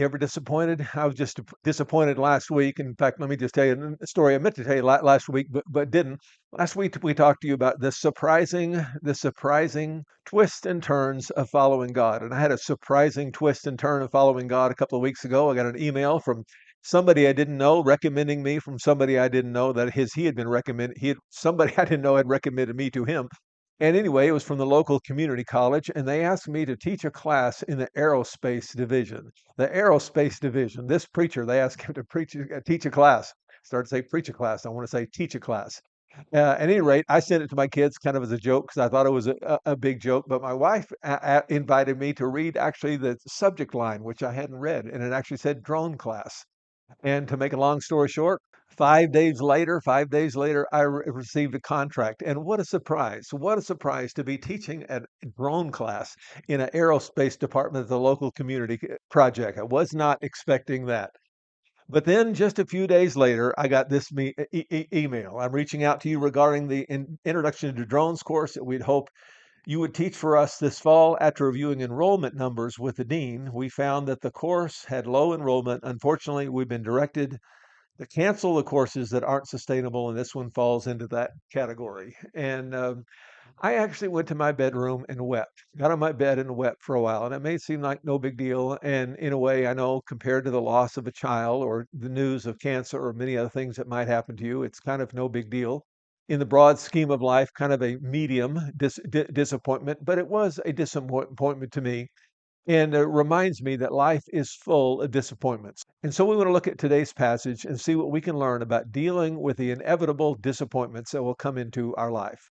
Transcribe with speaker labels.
Speaker 1: You ever disappointed? I was just disappointed last week. In fact, let me just tell you a story I meant to tell you last week, but didn't. Last week we talked to you about the surprising twists and turns of following God, and I had a surprising twist and turn of following God a couple of weeks ago. I got an email from somebody I didn't know recommending me from somebody I didn't know that he had been recommended. Somebody I didn't know had recommended me to him. And anyway, it was from the local community college, and they asked me to teach a class in the aerospace division. The aerospace division. This preacher, they asked him to teach a class. Started to say preach a class. I want to say teach a class. At any rate, I sent it to my kids kind of as a joke because I thought it was a big joke. But my wife invited me to read actually the subject line, which I hadn't read, and it actually said drone class. And to make a long story short, 5 days later, I received a contract. And what a surprise! What a surprise to be teaching a drone class in an aerospace department of the local community project. I was not expecting that. But then just a few days later, I got this email. I'm reaching out to you regarding the introduction to drones course that we'd hope you would teach for us this fall. After reviewing enrollment numbers with the dean, we found that the course had low enrollment. Unfortunately, we've been directed to cancel the courses that aren't sustainable, and this one falls into that category. And I actually went to my bedroom and wept. Got on my bed and wept for a while, and it may seem like no big deal. And in a way, I know compared to the loss of a child or the news of cancer or many other things that might happen to you, it's kind of no big deal. In the broad scheme of life, kind of a medium disappointment, but it was a disappointment to me and it reminds me that life is full of disappointments. And so we want to look at today's passage and see what we can learn about dealing with the inevitable disappointments that will come into our life.